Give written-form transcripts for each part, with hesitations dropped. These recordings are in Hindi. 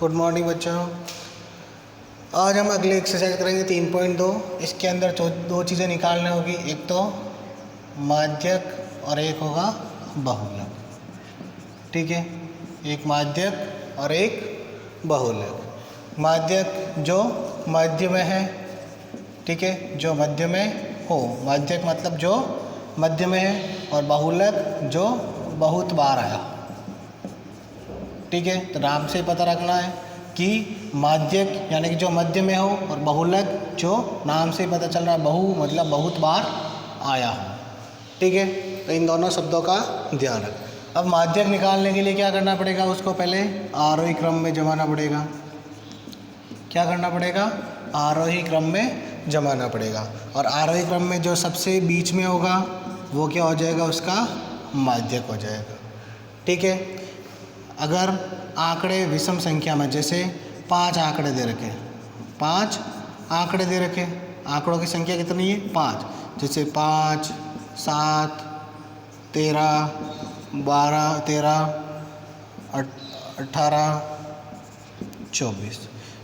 गुड मॉर्निंग बच्चों। आज हम अगले एक्सरसाइज करेंगे 3.2। इसके अंदर दो चीज़ें निकालने होगी, एक तो माध्यक और एक होगा बहुलक। ठीक है, एक माध्यक और एक बहुलक। माध्यक जो मध्य में है, ठीक है, जो मध्य में हो, माध्यक मतलब जो मध्य में है, और बहुलक जो बहुत बार आया। ठीक है, तो नाम से पता रखना है कि माध्यक यानी कि जो मध्य में हो, और बहुलक जो नाम से पता चल रहा है बहु मतलब बहुत बार आया हो। ठीक है, तो इन दोनों शब्दों का ध्यान रख। अब माध्यक निकालने के लिए क्या करना पड़ेगा, उसको पहले आरोही क्रम में जमाना पड़ेगा। क्या करना पड़ेगा, आरोही क्रम में जमाना पड़ेगा। और आरोही क्रम में जो सबसे बीच में होगा वो क्या हो जाएगा, उसका माध्यक हो जाएगा। ठीक है, अगर आंकड़े विषम संख्या में, जैसे 5 आंकड़े दे रखे, 5 आंकड़े दे रखे, आंकड़ों की संख्या कितनी है 5, जैसे 5, 7, 13, 12, 18, 24,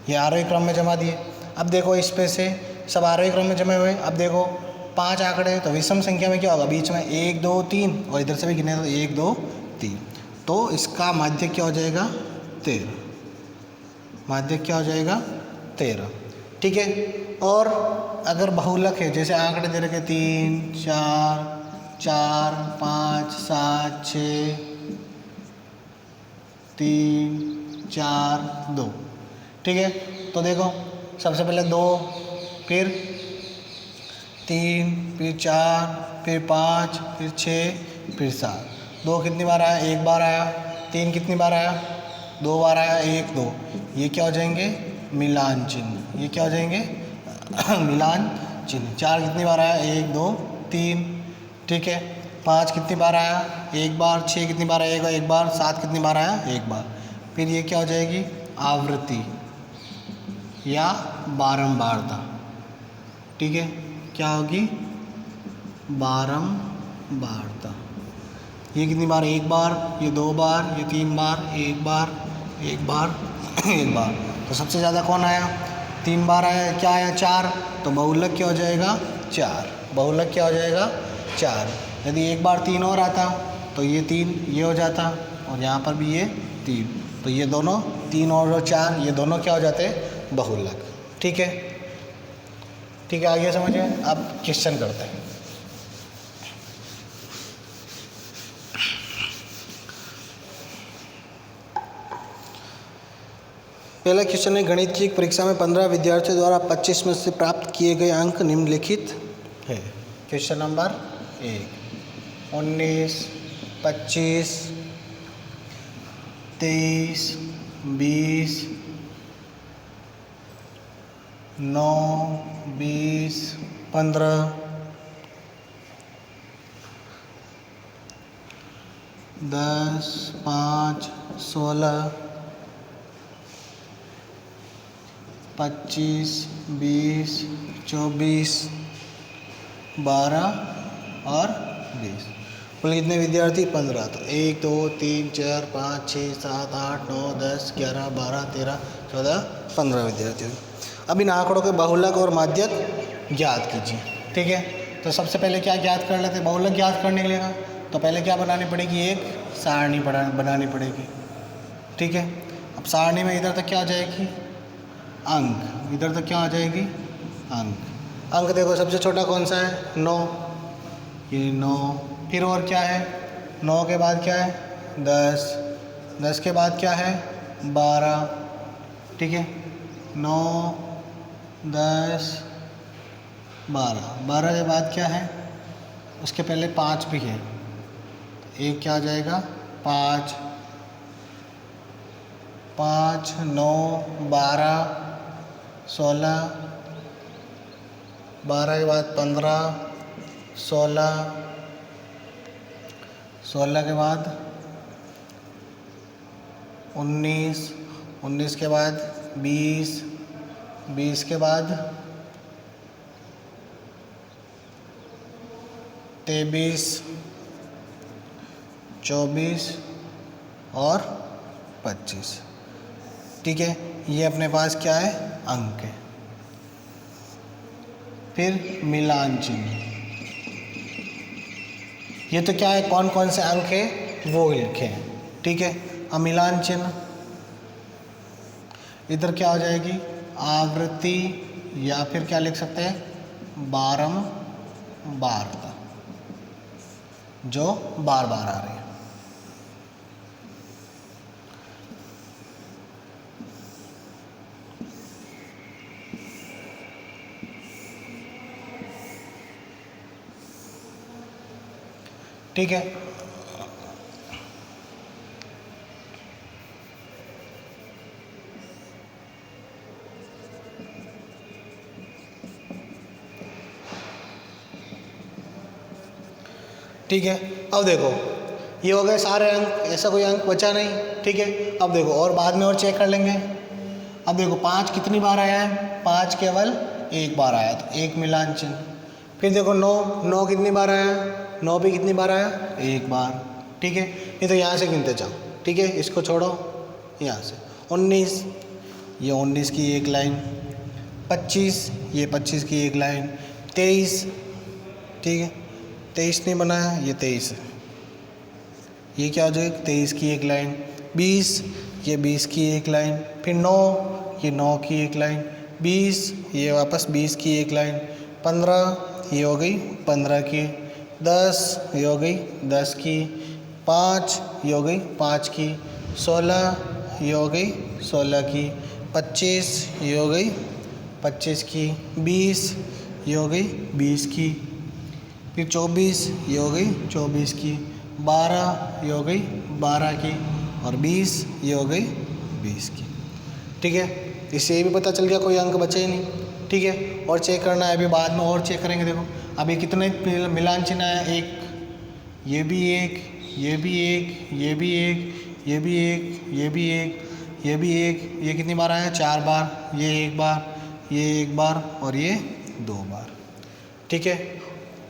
ये आरोही क्रम में जमा दिए। अब देखो इस पे से सब आरोही क्रम में जमे हुए। अब देखो 5 आंकड़े, तो विषम संख्या में क्या होगा, बीच में 1, 2, 3, और इधर से भी गिने तो 1, 2, 3, तो इसका माध्यक क्या हो जाएगा 13। माध्यक क्या हो जाएगा 13। ठीक है, और अगर बहुलक है, जैसे आंकड़े दे रखे 3, 4, 4, 5, 7, 6, 3, 4, 2। ठीक है, तो देखो सबसे पहले 2, फिर 3, फिर 4, फिर 5, फिर 6, फिर 7। 2 कितनी बार आया, एक बार आया। 3 कितनी बार आया, 2 बार आया, 1, 2। ये क्या हो जाएंगे, मिलान चिन्ह। ये क्या हो जाएंगे मिलान चिन्ह। 4 कितनी बार आया, 1, 2, 3। ठीक है, 5 कितनी बार आया, एक बार। 6 कितनी बार आया, एक बार। 7 कितनी बार आया, एक बार। फिर ये क्या हो जाएगी, आवृत्ति या बारंबारता। ठीक है, क्या होगी, बारंबारता। ये कितनी बार, एक बार, ये 2 बार, ये 3 बार, एक बार, एक बार, एक बार। तो सबसे ज़्यादा कौन आया, 3 बार आया। क्या आया, 4, तो बहुलक क्या हो जाएगा 4। बहुलक क्या हो जाएगा 4। यदि एक बार 3 और आता तो ये 3 ये हो जाता, और यहाँ पर भी ये 3, तो ये दोनों 3 और 4 ये दोनों क्या हो जाते, बहुलक। ठीक है, ठीक है, आगे समझिए। अब क्वेश्चन करते हैं। पहला क्वेश्चन है, गणित की परीक्षा में 15 विद्यार्थियों द्वारा 25 में से प्राप्त किए गए अंक निम्नलिखित है। क्वेश्चन नंबर 1, 19, 25, 23, 20, 9, 20, 15, 10, 5, 16, 25, 20, 24, 12 और 20। कुल कितने विद्यार्थी, 15। तो 1, 2, 3, 4, 5, 6, 7, 8, 9, 10, 11, 12, 13, 14, 15 विद्यार्थी। अब इन आंकड़ों के बहुलक और माध्यक ज्ञात कीजिए। ठीक है, तो सबसे पहले क्या ज्ञात कर लेते हैं, बहुलक ज्ञात करने के लिए ना, तो पहले क्या बनानी पड़ेगी, एक सारणी बनानी पड़ेगी। ठीक है, अब सारणी में इधर तक क्या आ जाएगी, अंक, इधर तक क्या आ जाएगी, अंक। अंक देखो सबसे छोटा कौन सा है, 9, ये 9। फिर और क्या है, 9 के बाद क्या है, 10, 10 के बाद क्या है, 12। ठीक है, 9, 10, 12, 12 के बाद क्या है, उसके पहले 5 भी है, एक क्या आ जाएगा 5, 5, 9, 12, 16, 12 के बाद 15, 16, 16 के बाद 19, 19 के बाद 20, 20 के बाद 23, 24 और 25। ठीक है, ये अपने पास क्या है, अंक है। फिर मिलान चिन्ह, ये तो क्या है, कौन कौन से अंक है वो लिखे हैं। ठीक है, अब मिलान चिन्ह इधर क्या हो जाएगी, आवृत्ति या फिर क्या लिख सकते हैं, बारंबारता, जो बार बार आ रही है। ठीक है, ठीक है। अब देखो ये हो गए सारे अंक, ऐसा कोई अंक बचा नहीं। ठीक है, अब देखो और बाद में और चेक कर लेंगे। अब देखो 5 कितनी बार आया है, 5 केवल एक बार आया, तो एक मिलान चिन्ह। फिर देखो 9 कितनी बार आया, 9 भी कितनी बार आया, एक बार। ठीक है, ये तो यहाँ से गिनते जाओ। ठीक है, इसको छोड़ो, यहाँ से 19, ये 19 की एक लाइन, 25, ये 25 की एक लाइन, 23, ठीक है 23 नहीं बनाया, ये 23 है, ये क्या हो जाएगा, 23 की एक लाइन, 20, ये 20 की एक लाइन, फिर 9, ये 9 की एक लाइन, 20, ये वापस 20 की एक लाइन, 15, ये हो गई 15 की, 10, ये हो गई 10 की, 5, ये हो गई 5 की, 16, ये हो गई 16 की, 25, ये हो गई 25 की, 20, ये हो गई 20 की, फिर 24, ये हो गई 24 की, 12, ये हो गई 12 की, और 20, ये हो गई 20 की। ठीक है, इससे ये भी पता चल गया कोई अंक बचे ही नहीं। ठीक है, और चेक करना है, अभी बाद में और चेक करेंगे। देखो अभी कितने मिलान चिन्ह आया, एक, ये भी एक, ये भी एक, ये भी एक, ये भी एक, ये भी एक, ये भी एक, ये कितनी बार आया, 4 बार, ये एक बार, ये एक बार, और ये 2 बार। ठीक है,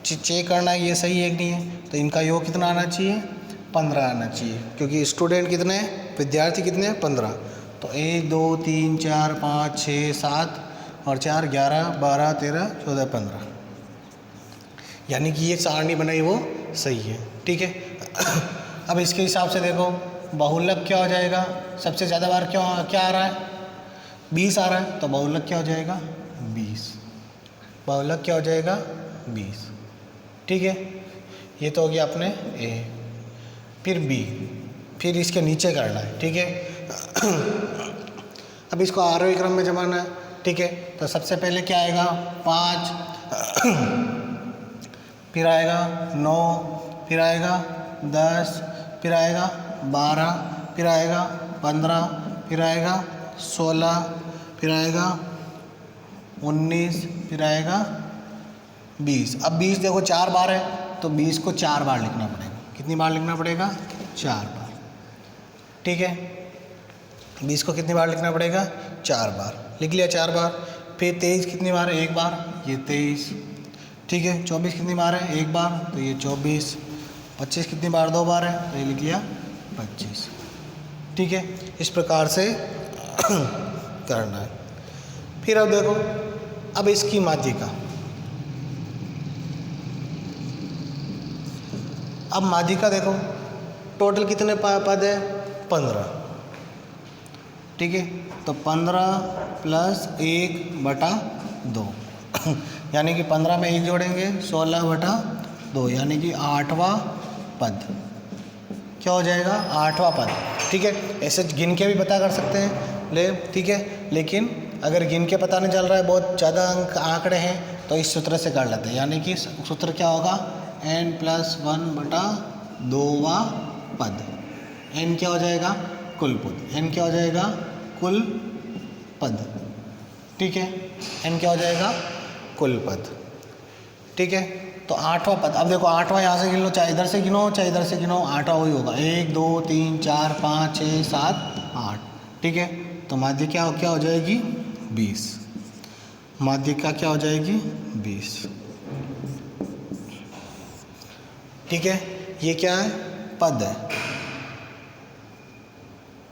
चेक करना है ये सही है कि नहीं है। तो इनका योग कितना आना चाहिए, 15 आना चाहिए, क्योंकि स्टूडेंट कितने हैं, विद्यार्थी कितने हैं, 15। तो 1 2 3 4 5 6 7 और 4 11 12 13 14 15, यानी कि ये सारणी बनाई वो सही है। ठीक है, अब इसके हिसाब से देखो बहुलक क्या हो जाएगा, सबसे ज़्यादा बार क्या आ रहा है, 20 आ रहा है, तो बहुलक क्या हो जाएगा, 20, बहुलक क्या हो जाएगा, 20। ठीक है, ये तो हो गया अपने ए, फिर बी, फिर इसके नीचे करना है। ठीक है, अब इसको आरोही क्रम में जमाना है। ठीक है, तो सबसे पहले क्या आएगा, 5, फिर आएगा 9, फिर आएगा 10, फिर आएगा 12, फिर आएगा 15, फिर आएगा 16, फिर आएगा 19, फिर आएगा 20। अब 20 देखो 4 बार है, तो 20 को 4 बार लिखना पड़ेगा। कितनी बार लिखना पड़ेगा, 4 बार। ठीक है, 20 को कितनी बार लिखना पड़ेगा, 4 बार, लिख लिया 4 बार। फिर 23 कितनी बार है, एक बार, ये 23। ठीक है, 24 कितनी बार है, एक बार, तो ये 24। 25 कितनी बार, 2 बार है, तो ये लिख लिया 25। ठीक है, इस प्रकार से करना है। फिर अब देखो, अब इसकी माध्यिका, अब माध्यिका देखो टोटल कितने पद है, 15। ठीक है, तो 15 प्लस 1/2 यानी कि 15 में 1 जोड़ेंगे, 16/2, यानी कि 8वां पद क्या हो जाएगा, 8वां पद। ठीक है, ऐसे गिन के भी पता कर सकते हैं ठीक है, लेकिन अगर गिन के पता नहीं चल रहा है, बहुत ज़्यादा अंक आंकड़े हैं, तो इस सूत्र से कर लेते हैं। यानी कि सूत्र क्या होगा, n+1/2वां पद। n क्या हो जाएगा, कुल पद। n क्या हो जाएगा, कुल पद। ठीक है, n क्या हो जाएगा, कुल पद। ठीक है, तो 8वां पद। अब देखो 8वां यहाँ से गिन लो, चाहे इधर से गिनो चाहे इधर से गिनो, 8वां वही होगा, 1 2 3 4 5 6 7 8। ठीक है, तो माध्यिका क्या हो जाएगी, 20। माध्यिका क्या हो जाएगी, 20। ठीक है, ये क्या है, पद है।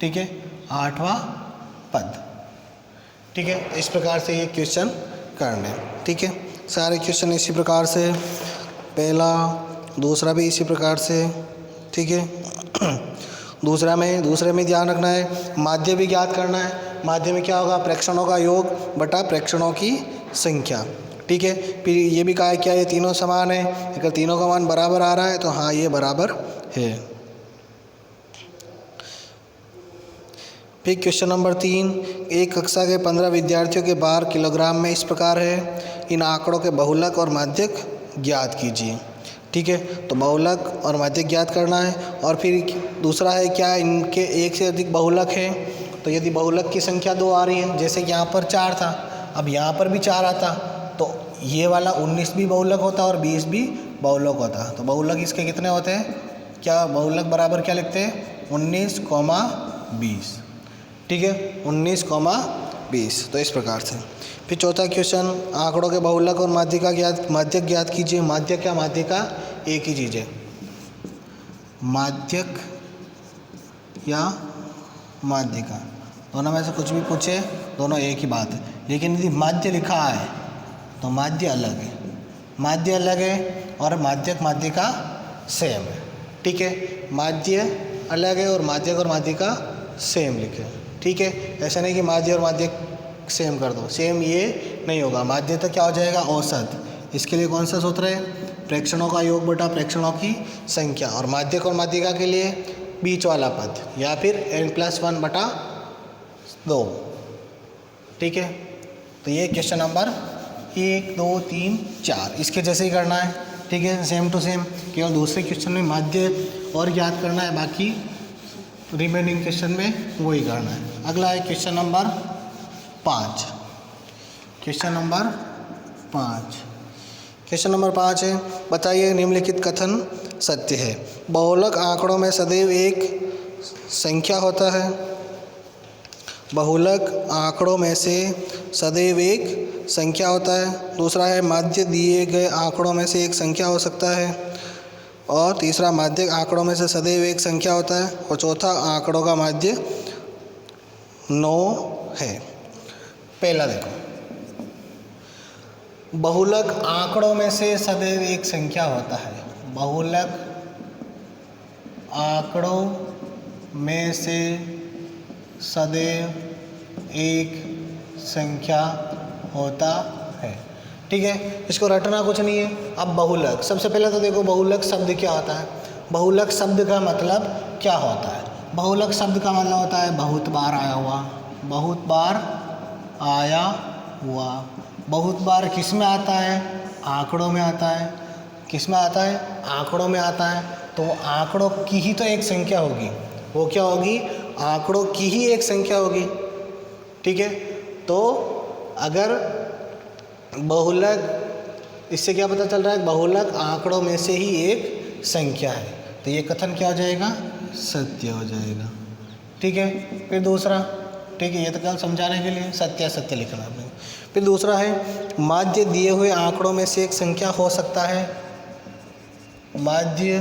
ठीक है, 8वां पद। ठीक है, इस प्रकार से ये क्वेश्चन करने। ठीक है, सारे क्वेश्चन इसी प्रकार से, पहला दूसरा भी इसी प्रकार से। ठीक है, दूसरे में ध्यान रखना है, माध्य भी ज्ञात करना है। माध्य में क्या होगा, प्रेक्षणों का योग बटा प्रेक्षणों की संख्या। ठीक है, फिर ये भी कहा है क्या ये तीनों समान है, अगर तीनों का मान बराबर आ रहा है तो हाँ ये बराबर है। फिर क्वेश्चन नंबर 3, एक कक्षा के 15 विद्यार्थियों के भार किलोग्राम में इस प्रकार है, इन आंकड़ों के बहुलक और माध्यक ज्ञात कीजिए। ठीक है, तो बहुलक और माध्यक ज्ञात करना है। और फिर दूसरा है क्या, इनके एक से अधिक बहुलक है, तो यदि बहुलक की संख्या 2 आ रही है, जैसे कि यहाँ पर 4 था, अब यहाँ पर भी 4 आता, तो ये वाला 19 भी बहुलक होता और 20 भी बहुलक होता। तो बहुलक इसके कितने होते हैं, क्या बहुलक बराबर क्या लिखते हैं, 19,20। ठीक है, 19,20। तो इस प्रकार से। फिर चौथा क्वेश्चन, आंकड़ों के बहुलक और माध्यक ज्ञात कीजिए। माध्यक क्या, माध्यिका एक ही चीज़ है, माध्यक या माध्यिका दोनों में से कुछ भी पूछे, दोनों एक ही बात है। लेकिन यदि माध्य लिखा है तो माध्य अलग है, माध्य अलग है और माध्यक माध्यिका सेम है। ठीक है, माध्य अलग है और माध्यक और माध्यिका सेम लिखे। ठीक है, ऐसा नहीं कि माध्य और माध्यक सेम कर दो, सेम ये नहीं होगा। माध्य तो क्या हो जाएगा, औसत। इसके लिए कौन सा सूत्र है, प्रेक्षणों का योग बटा प्रेक्षणों की संख्या। और माध्यक और माध्यिका के लिए बीच वाला पद या फिर n+1 बटा 2। ठीक है, तो ये क्वेश्चन नंबर 1, 2, 3, 4 इसके जैसे ही करना है। ठीक है, सेम टू सेम, केवल दूसरे क्वेश्चन में माध्य और ज्ञात करना है, बाकी रिमेनिंग क्वेश्चन में वही करना है। अगला है question number 5। Question number 5, question number 5 है, बताइए निम्नलिखित कथन सत्य है। बहुलक आंकड़ों में सदैव एक संख्या होता है। बहुलक आंकड़ों में से सदैव एक संख्या होता है। दूसरा है, माध्य दिए गए आंकड़ों में से एक संख्या हो सकता है। और तीसरा, माध्यक आंकड़ों में से सदैव एक संख्या होता है। और चौथा, आंकड़ों का माध्य 9 है। पहला देखो, बहुलक आंकड़ों में से सदैव एक संख्या होता है। बहुलक आंकड़ों में से सदैव एक संख्या होता है। ठीक है, इसको रटना कुछ नहीं है। अब बहुलक, सबसे पहले तो देखो बहुलक शब्द क्या होता है। बहुलक शब्द का मतलब क्या होता है, बहुलक शब्द का मतलब होता है बहुत बार आया हुआ, बहुत बार आया हुआ। बहुत बार किस में आता है, आंकड़ों में आता है। किस में आता है, आंकड़ों में आता है। तो आंकड़ों की ही तो एक संख्या होगी, वो क्या होगी, आंकड़ों की ही एक संख्या होगी। ठीक है, तो अगर बहुलक, इससे क्या पता चल रहा है, बहुलक आंकड़ों में से ही एक संख्या है, तो ये कथन क्या हो जाएगा, सत्य हो जाएगा। ठीक है, फिर दूसरा, ठीक है, ये तो केवल समझाने के लिए सत्य असत्य लिखना आपने। फिर दूसरा है, माध्य दिए हुए आंकड़ों में से एक संख्या हो सकता है। माध्य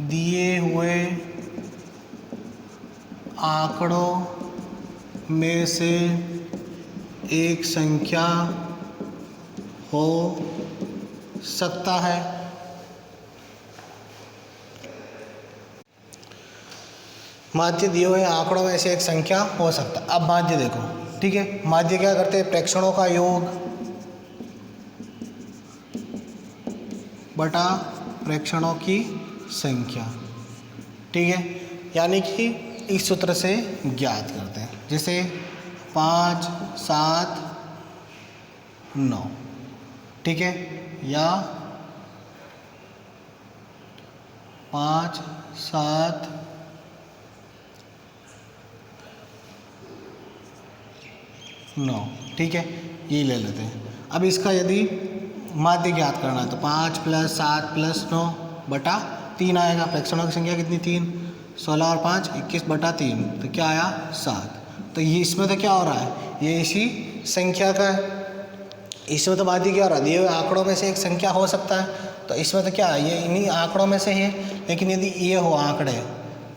दिए हुए आंकड़ों में से एक संख्या हो सकता है। माध्य दिए हुए आंकड़ों में से एक संख्या हो सकता है। अब माध्य देखो, ठीक है, माध्य क्या करते हैं, प्रेक्षणों का योग बटा प्रेक्षणों की संख्या। ठीक है, यानी कि इस सूत्र से ज्ञात करते हैं, जैसे 5, 7, 9। ठीक है, या 5, 7, 9। ठीक है, ये ले लेते हैं। अब इसका यदि माध्य ज्ञात करना है तो 5 + 7 + 9 बटा 3 आएगा। प्रेक्षणों की संख्या कितनी, 3, 16 और 5 21 बटा 3, तो क्या आया, 7। तो ये इसमें तो क्या हो रहा है, ये इसी संख्या का है। इसमें तो माध्य क्या हो रहा है, दिए हुए आंकड़ों में से एक संख्या हो सकता है, तो इसमें तो क्या है, ये इन्हीं आंकड़ों में से है। लेकिन यदि ये हो आंकड़े,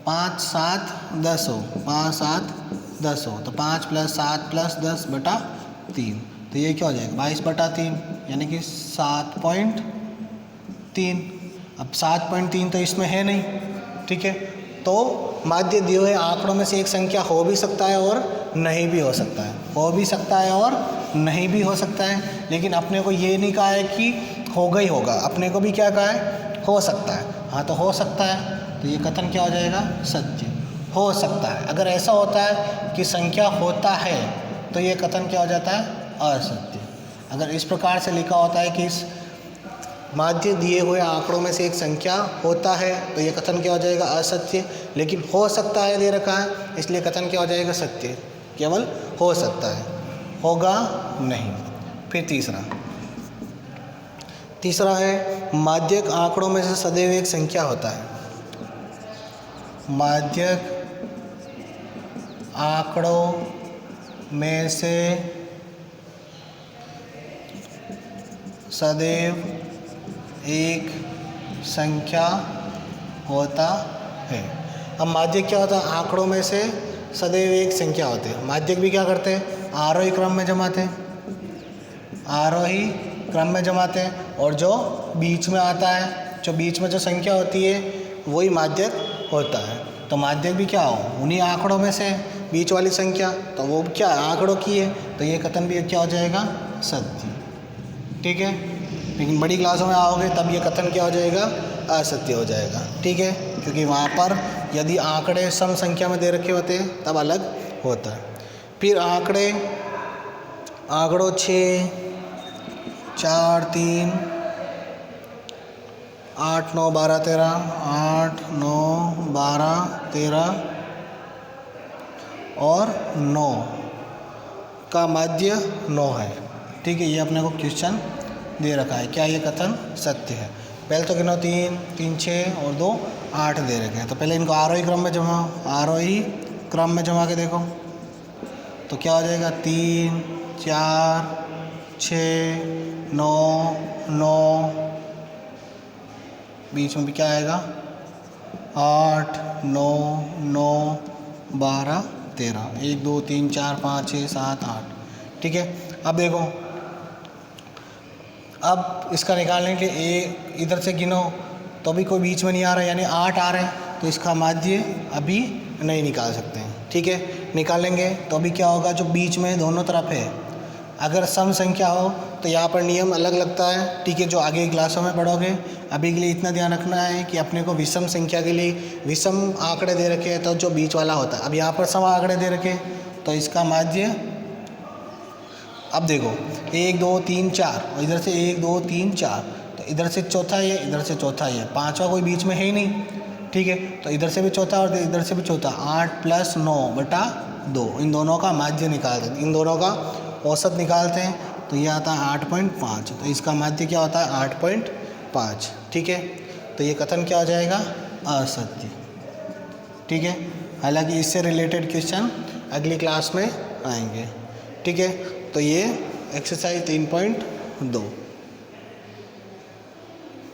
5 7 10 हो, 5 7 10 हो, तो 5 + 7 + 10 बटा 3, तो ये क्या हो जाएगा 22/3 यानी कि 7.3। अब 7.3 तो इसमें है नहीं, ठीक है। तो माध्य दिए हुए आंकड़ों में से एक संख्या हो भी सकता है और नहीं भी हो सकता है, हो भी सकता है और नहीं भी हो सकता है, लेकिन अपने को ये नहीं कहा है कि होगा ही होगा, अपने को भी क्या कहा है, हो सकता है। हाँ, तो हो सकता है, तो ये कथन क्या हो जाएगा, सत्य हो सकता है। अगर ऐसा होता है कि संख्या होता है तो ये कथन क्या हो जाता है, असत्य। अगर इस प्रकार से लिखा होता है कि इस माध्य दिए हुए आंकड़ों में से एक संख्या होता है तो ये कथन क्या हो जाएगा, असत्य। लेकिन हो सकता है दे रखा है, इसलिए कथन क्या हो जाएगा, सत्य। केवल हो सकता है, होगा नहीं। फिर तीसरा है माध्यक आंकड़ों में से सदैव एक संख्या होता है। माध्यक आंकड़ों में से सदैव एक संख्या होता है। अब माध्यक क्या होता है, आंकड़ों में से सदैव एक संख्या होते हैं। माध्यक भी क्या करते हैं, आरोही क्रम में जमाते हैं, आरोही क्रम में जमाते हैं, और जो बीच में आता है, जो बीच में जो संख्या होती है वही माध्यक होता है। तो माध्यक भी क्या हो, उन्हीं आंकड़ों में से बीच वाली संख्या, तो वो क्या आंकड़ों की है, तो ये कथन भी क्या हो जाएगा, सत्य। ठीक है, लेकिन बड़ी क्लासों में आओगे तब ये कथन क्या हो जाएगा, असत्य हो जाएगा। ठीक है, क्योंकि वहाँ पर यदि आंकड़े सम संख्या में दे रखे होते हैं तब अलग होता है। फिर आंकड़ों 6 4 3 8 9 12 13 8 9 12 13 और 9 का माध्य 9 है। ठीक है, ये अपने को क्वेश्चन दे रखा है, क्या ये कथन सत्य है। पहले तो गिनो 3 3 6 और 2 8 दे रखे हैं, तो पहले इनको आरोही क्रम में जमाओ, आरोही क्रम में जमा के देखो तो क्या हो जाएगा, 3 4 6 9 9, बीच में भी क्या आएगा, 8 9 9 12 13 1 2 3 4 5 6 7 8। ठीक है, अब देखो, अब इसका निकालने के लिए इधर से गिनो तो भी कोई बीच में नहीं आ रहा, यानी 8 आ रहे हैं, तो इसका माध्य अभी नहीं निकाल सकते हैं। ठीक है, निकालेंगे तो अभी क्या होगा, जो बीच में दोनों तरफ है, अगर सम संख्या हो तो यहाँ पर नियम अलग लगता है। ठीक है, जो आगे की क्लासों में पढ़ोगे। अभी के लिए इतना ध्यान रखना है कि अपने को विषम संख्या के लिए विषम आंकड़े दे रखे हैं तो जो बीच वाला होता है, अब यहाँ पर सम आंकड़े दे रखे तो इसका माध्य, अब देखो 1 2 3 4 और इधर से 1 2 3 4, तो इधर से चौथा ये, इधर से चौथा ये, पांचवा कोई बीच में है ही नहीं। ठीक है, तो इधर से भी चौथा और इधर से भी चौथा, 8 + 9/2, इन दोनों का माध्य निकालते हैं, इन दोनों का औसत निकालते हैं, तो ये आता है 8.5, तो इसका माध्य क्या होता है, 8.5। ठीक है, तो ये कथन क्या हो जाएगा, असत्य। ठीक है, हालांकि इससे रिलेटेड क्वेश्चन अगली क्लास में आएंगे। ठीक है, तो ये एक्सरसाइज 3.2।